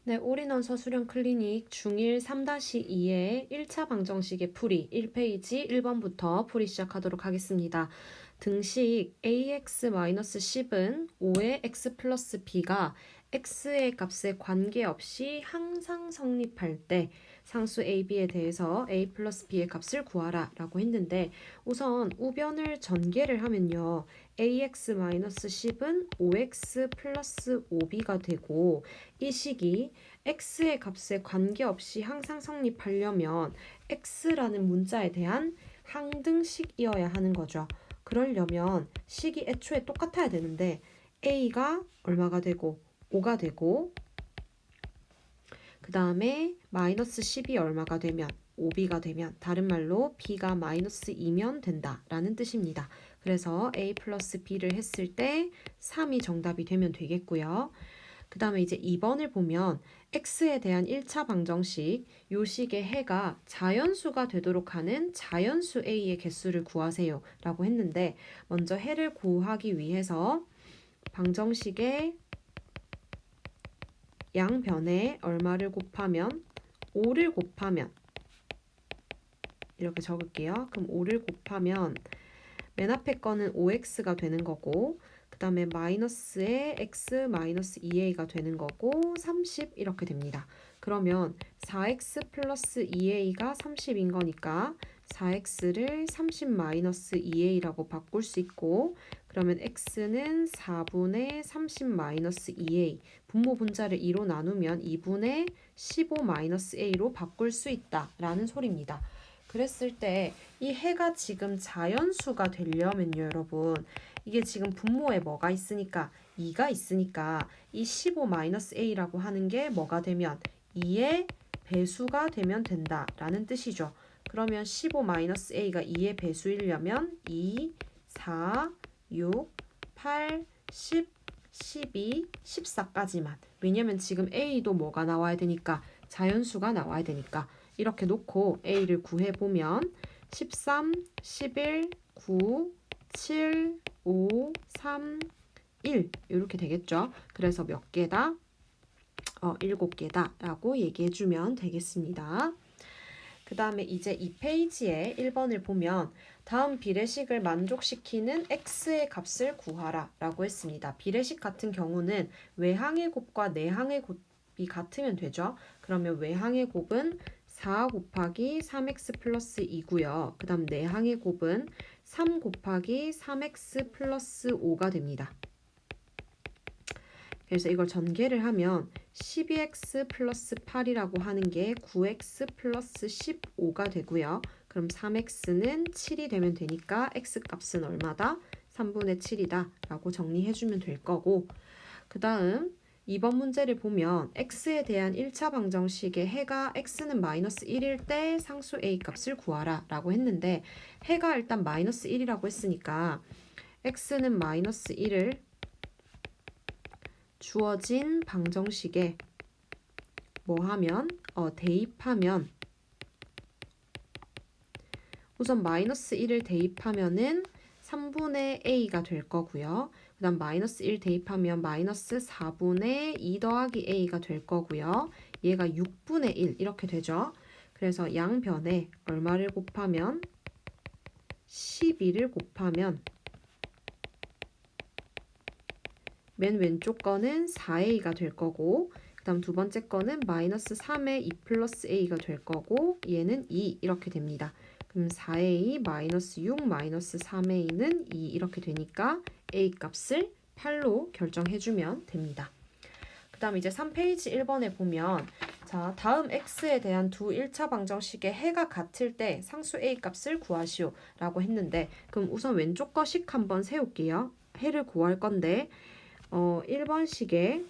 네, 올인원 서술형 클리닉 중1 3-2의 1차 방정식의 풀이 1페이지 1번부터 풀이 시작하도록 하겠습니다. 등식 ax-10은 5의 x 플러스 b가 x의 값에 관계없이 항상 성립할 때 상수 a, b에 대해서 a 플러스 b의 값을 구하라 라고 했는데, 우선 우변을 전개를 하면요, ax-10은 5x 플러스 5b가 되고, 이 식이 x의 값에 관계없이 항상 성립하려면 x라는 문자에 대한 항등식이어야 하는 거죠. 그러려면 식이 애초에 똑같아야 되는데 a가 얼마가 되고 5가 되고, 그 다음에 마이너스 10이 얼마가 되면 5b가 되면, 다른 말로 b가 마이너스 2면 된다 라는 뜻입니다. 그래서 a 플러스 b를 했을 때 3이 정답이 되면 되겠고요. 그 다음에 이제 2번을 보면 x에 대한 1차 방정식, 요 식의 해가 자연수가 되도록 하는 자연수 a의 개수를 구하세요 라고 했는데, 먼저 해를 구하기 위해서 방정식의 양변에 얼마를 곱하면 5를 곱하면, 이렇게 적을게요. 그럼 5를 곱하면 맨 앞에 거는 5x가 되는 거고, 그 다음에 마이너스에 x 마이너스 2a가 되는 거고 30 이렇게 됩니다. 그러면 4x 플러스 2a가 30인 거니까 4x를 30 마이너스 2a라고 바꿀 수 있고, 그러면 x는 4분의 30 마이너스 2a, 분모 분자를 2로 나누면 2분의 15 마이너스 a로 바꿀 수 있다 라는 소리입니다. 그랬을 때 이 해가 지금 자연수가 되려면요, 여러분, 이게 지금 분모에 뭐가 있으니까 2가 있으니까 이 15-a라고 하는 게 뭐가 되면 2의 배수가 되면 된다 라는 뜻이죠. 그러면 15-a가 2의 배수이려면 2, 4, 6, 8, 10, 12, 14까지만. 왜냐면 지금 a도 뭐가 나와야 되니까, 자연수가 나와야 되니까. 이렇게 놓고 a를 구해보면 13, 11, 9, 7, 5, 3, 1 이렇게 되겠죠. 그래서 몇 개다? 7개다 라고 얘기해주면 되겠습니다. 그 다음에 이제 이 페이지에 1번을 보면 다음 비례식을 만족시키는 x의 값을 구하라 라고 했습니다. 비례식 같은 경우는 외항의 곱과 내항의 곱이 같으면 되죠. 그러면 외항의 곱은 4 곱하기 3x 플러스 2고요. 그 다음 내항의 곱은 3 곱하기 3x 플러스 5가 됩니다. 그래서 이걸 전개를 하면 12x 플러스 8이라고 하는 게 9x 플러스 15가 되고요. 그럼 3x는 7이 되면 되니까 x값은 얼마다? 3분의 7이다 라고 정리해주면 될 거고, 그 다음 2번 문제를 보면 x에 대한 1차 방정식의 해가 x는 마이너스 1일 때 상수 a 값을 구하라 라고 했는데, 해가 일단 마이너스 1이라고 했으니까 x는 마이너스 1을 주어진 방정식에 뭐 하면 대입하면, 우선 마이너스 1을 대입하면은 3분의 a가 될 거고요. 그 다음 마이너스 1 대입하면 마이너스 4분의 2 더하기 a가 될 거고요. 얘가 6분의 1 이렇게 되죠. 그래서 양변에 얼마를 곱하면 12를 곱하면 맨 왼쪽 거는 4a가 될 거고, 그 다음 두 번째 거는 마이너스 3의 2 플러스 a가 될 거고, 얘는 2 이렇게 됩니다. 그럼 4a 마이너스 6 마이너스 3a는 2 이렇게 되니까 a 값을 8로 결정해주면 됩니다. 그 다음 이제 3페이지 1번에 보면, 자, 다음 x에 대한 두 1차 방정식의 해가 같을 때 상수 a 값을 구하시오 라고 했는데, 그럼 우선 왼쪽 거식 한번 세울게요. 해를 구할 건데 1번식에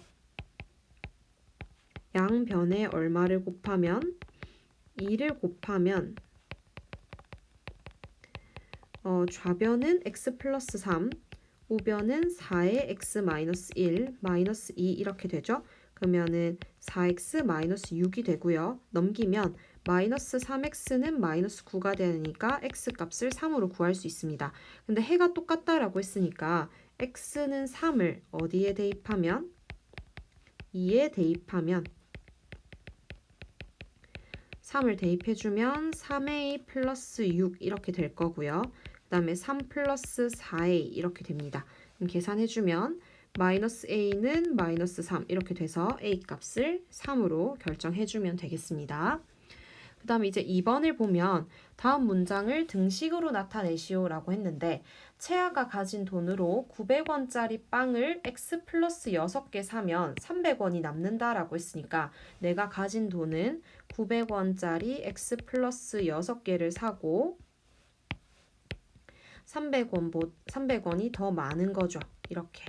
양변에 얼마를 곱하면 2를 곱하면 좌변은 x 플러스 3, 우변은 4의 x 마이너스 1, 마이너스 2 이렇게 되죠. 그러면은 4x 마이너스 6이 되고요. 넘기면 마이너스 3x는 마이너스 9가 되니까 x 값을 3으로 구할 수 있습니다. 근데 해가 똑같다라고 했으니까 x는 3을 어디에 대입하면 2에 대입하면 3을 대입해주면 3a 플러스 6 이렇게 될 거고요. 그 다음에 3 플러스 4a 이렇게 됩니다. 그럼 계산해주면 마이너스 a는 마이너스 3 이렇게 돼서 a 값을 3으로 결정해주면 되겠습니다. 그 다음에 이제 2번을 보면 다음 문장을 등식으로 나타내시오 라고 했는데 채아가 가진 돈으로 900원짜리 빵을 x 플러스 6개 사면 300원이 남는다 라고 했으니까 내가 가진 돈은 900원짜리 x 플러스 6개를 사고 300원이 더 많은 거죠. 이렇게.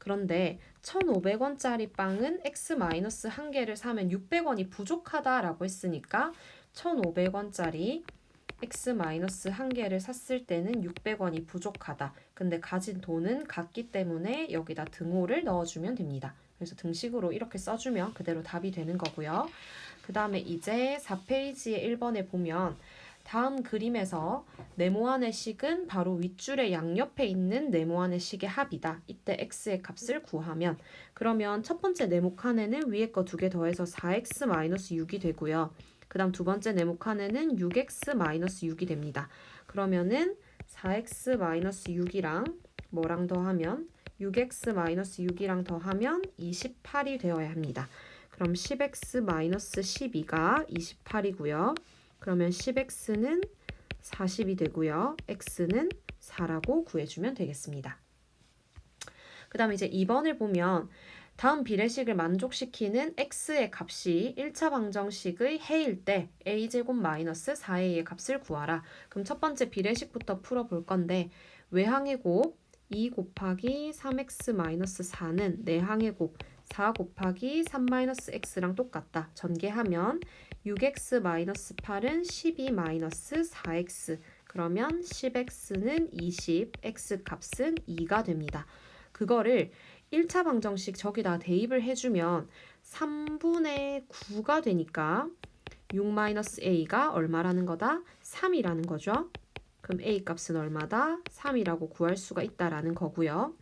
그런데 1,500원짜리 빵은 x-1개를 사면 600원이 부족하다라고 했으니까 1,500원짜리 x-1개를 샀을 때는 600원이 부족하다. 근데 가진 돈은 같기 때문에 여기다 등호를 넣어주면 됩니다. 그래서 등식으로 이렇게 써주면 그대로 답이 되는 거고요. 그 다음에 이제 4페이지의 1번에 보면 다음 그림에서 네모안의 식은 바로 윗줄의 양옆에 있는 네모안의 식의 합이다. 이때 x의 값을 구하면 그러면 첫 번째 네모칸에는 위에 거 2개 더해서 4x-6이 되고요. 그 다음 두 번째 네모칸에는 6x-6이 됩니다. 그러면은 4x-6이랑 뭐랑 더하면 6x-6이랑 더하면 28이 되어야 합니다. 그럼 10x-12가 28이고요. 그러면 10x는 40이 되고요. x는 4라고 구해주면 되겠습니다. 그 다음에 이제 2번을 보면 다음 비례식을 만족시키는 x의 값이 1차 방정식의 해일 때 a제곱 마이너스 4a의 값을 구하라. 그럼 첫 번째 비례식부터 풀어볼 건데 외항의 곱 2 곱하기 3x 마이너스 4는 내항의 곱 4 곱하기 3 마이너스 x랑 똑같다. 전개하면 6x 마이너스 8은 12 마이너스 4x 그러면 10x는 20, x 값은 2가 됩니다. 그거를 1차 방정식 저기다 대입을 해주면 3분의 9가 되니까 6 마이너스 a가 얼마라는 거다? 3이라는 거죠. 그럼 a 값은 얼마다? 3이라고 구할 수가 있다라는 거고요.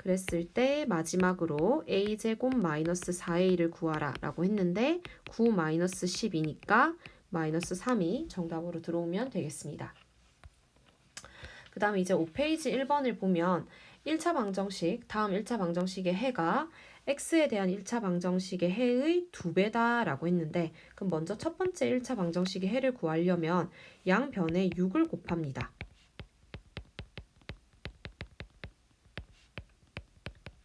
그랬을 때 마지막으로 a제곱 마이너스 4a를 구하라 라고 했는데 9 마이너스 10이니까 마이너스 3이 정답으로 들어오면 되겠습니다. 그 다음에 이제 5페이지 1번을 보면 1차 방정식, 다음 1차 방정식의 해가 x에 대한 1차 방정식의 해의 2배다 라고 했는데 그럼 먼저 첫 번째 1차 방정식의 해를 구하려면 양변에 6을 곱합니다.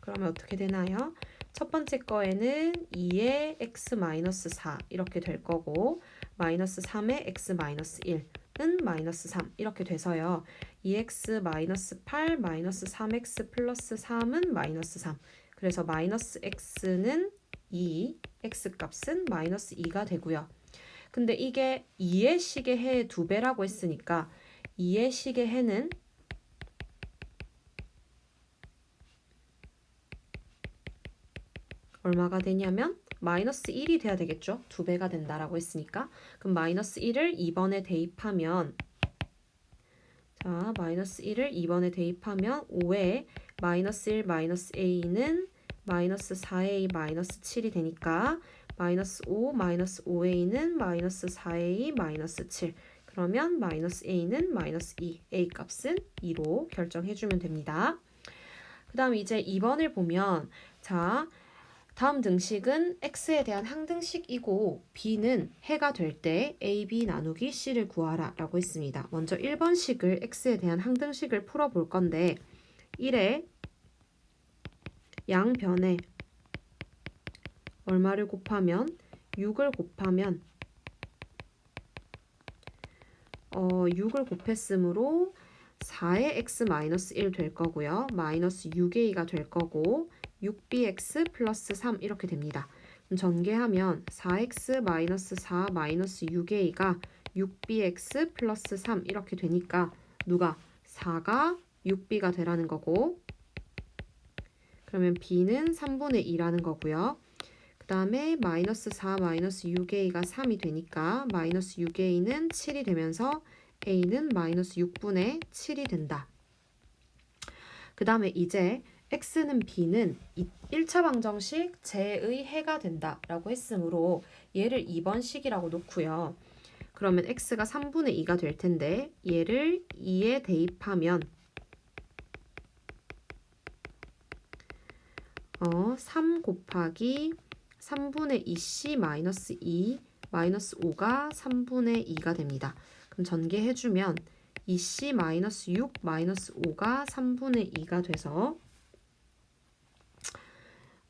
그러면 어떻게 되나요? 첫 번째 거에는 2의 x-4 이렇게 될 거고 마이너스 3의 x-1은 마이너스 3 이렇게 돼서요. 2x-8 마이너스 3x 플러스 3은 마이너스 3 그래서 마이너스 x는 2, x값은 마이너스 2가 되고요. 근데 이게 2의 식의 해의 2배라고 했으니까 2의 식의 해는 얼마가 되냐면 마이너스 1이 돼야 되겠죠. 2배가 된다라고 했으니까. 그럼 마이너스 1을 2번에 대입하면 자, 마이너스 1을 2번에 대입하면 5에 마이너스 1 마이너스 a는 마이너스 4a 마이너스 7이 되니까 마이너스 5 마이너스 5a는 마이너스 4a 마이너스 7 그러면 마이너스 a는 마이너스 2 a 값은 2로 결정해주면 됩니다. 그 다음 이제 2번을 보면 자 다음 등식은 x에 대한 항등식이고 b는 해가 될 때 ab 나누기 c를 구하라 라고 했습니다. 먼저 1번식을 x에 대한 항등식을 풀어볼 건데 1에 양변에 얼마를 곱하면 6을 곱하면 6을 곱했으므로 4의 x-1 될 거고요. 마이너스 6a가 될 거고 6bx 플러스 3 이렇게 됩니다. 그럼 전개하면 4x 마이너스 4 마이너스 6a가 6bx 플러스 3 이렇게 되니까 누가 4가 6b가 되라는 거고 그러면 b는 3분의 2라는 거고요. 그 다음에 마이너스 4 마이너스 6a가 3이 되니까 마이너스 6a는 7이 되면서 a는 마이너스 6분의 7이 된다. 그 다음에 이제 x는 b는 1차 방정식 제의 해가 된다 라고 했으므로 얘를 2번 식이라고 놓고요. 그러면 x가 3분의 2가 될 텐데 얘를 2에 대입하면 3 곱하기 3분의 2c 마이너스 2 마이너스 5가 3분의 2가 됩니다. 그럼 전개해주면 2c 마이너스 6 마이너스 5가 3분의 2가 돼서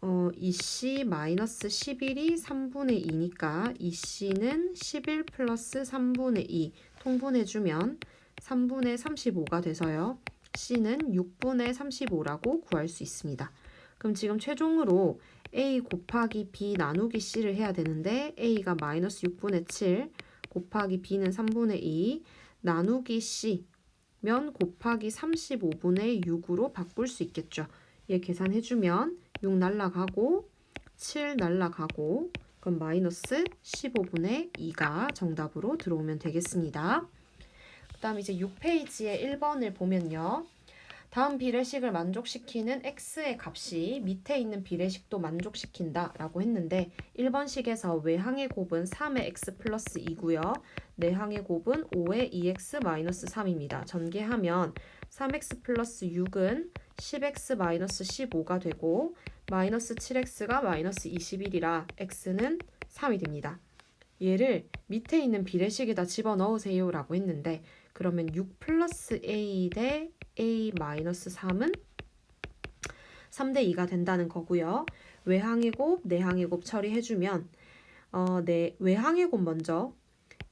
2c 마이너스 11이 3분의 2니까 2c는 11 플러스 3분의 2 통분해주면 3분의 35가 돼서요. c는 6분의 35라고 구할 수 있습니다. 그럼 지금 최종으로 a 곱하기 b 나누기 c를 해야 되는데 a가 마이너스 6분의 7 곱하기 b는 3분의 2 나누기 c면 곱하기 35분의 6으로 바꿀 수 있겠죠. 얘 계산해주면 6 날라가고 7 날라가고 그럼 마이너스 15분의 2가 정답으로 들어오면 되겠습니다. 그 다음 이제 6페이지의 1번을 보면요. 다음 비례식을 만족시키는 x의 값이 밑에 있는 비례식도 만족시킨다 라고 했는데 1번식에서 외항의 곱은 3의 x 플러스 2고요. 내항의 곱은 5의 2x 마이너스 3입니다. 전개하면 3x 플러스 6은 10x 마이너스 15가 되고 마이너스 7x가 마이너스 21이라 x는 3이 됩니다. 얘를 밑에 있는 비례식에다 집어넣으세요 라고 했는데 그러면 6 플러스 a 대 a 마이너스 3은 3대 2가 된다는 거고요. 외항의 곱, 내항의 곱 처리해주면 외항의 곱 먼저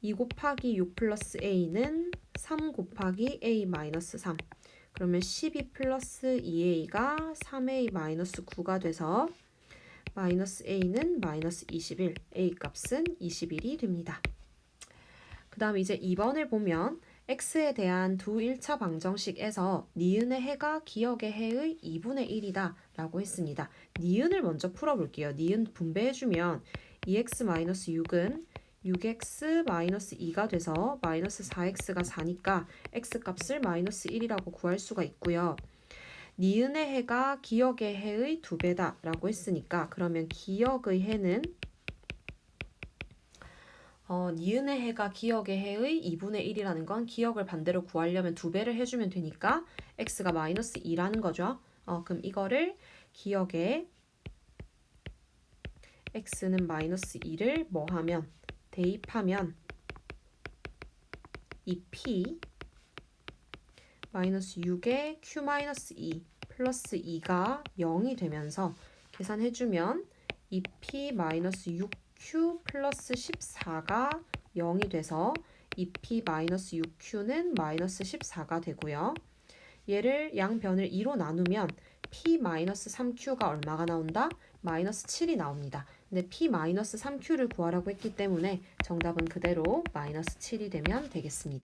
2 곱하기 6 플러스 a는 3 곱하기 a 마이너스 3 그러면 12 플러스 2a가 3a 마이너스 9가 돼서 마이너스 a는 마이너스 21, a 값은 21이 됩니다. 그 다음 이제 2번을 보면 x에 대한 두 1차 방정식에서 니은의 해가 기억의 해의 2분의 1이다 라고 했습니다. 니은을 먼저 풀어볼게요. 니은 분배해주면 2x-6은 6x-2가 돼서 마이너스 4x가 4니까 x값을 마이너스 1이라고 구할 수가 있고요. 니은의 해가 기억의 해의 2배다 라고 했으니까 그러면 기억의 해는 니은의 해가 기억의 해의 2분의 1이라는 건 기억을 반대로 구하려면 2배를 해주면 되니까 x가 마이너스 2라는 거죠. 그럼 이거를 기억의 x는 마이너스 2를 뭐 하면 대입하면 2p 마이너스 6의 q 마이너스 2 플러스 2가 0이 되면서 계산해주면 2p 마이너스 6q 플러스 14가 0이 돼서 2p 마이너스 6q는 마이너스 14가 되고요. 얘를 양변을 2로 나누면 p 마이너스 3q가 얼마가 나온다? 마이너스 7이 나옵니다. 근데 p 마이너스 3q를 구하라고 했기 때문에 정답은 그대로 마이너스 7이 되면 되겠습니다.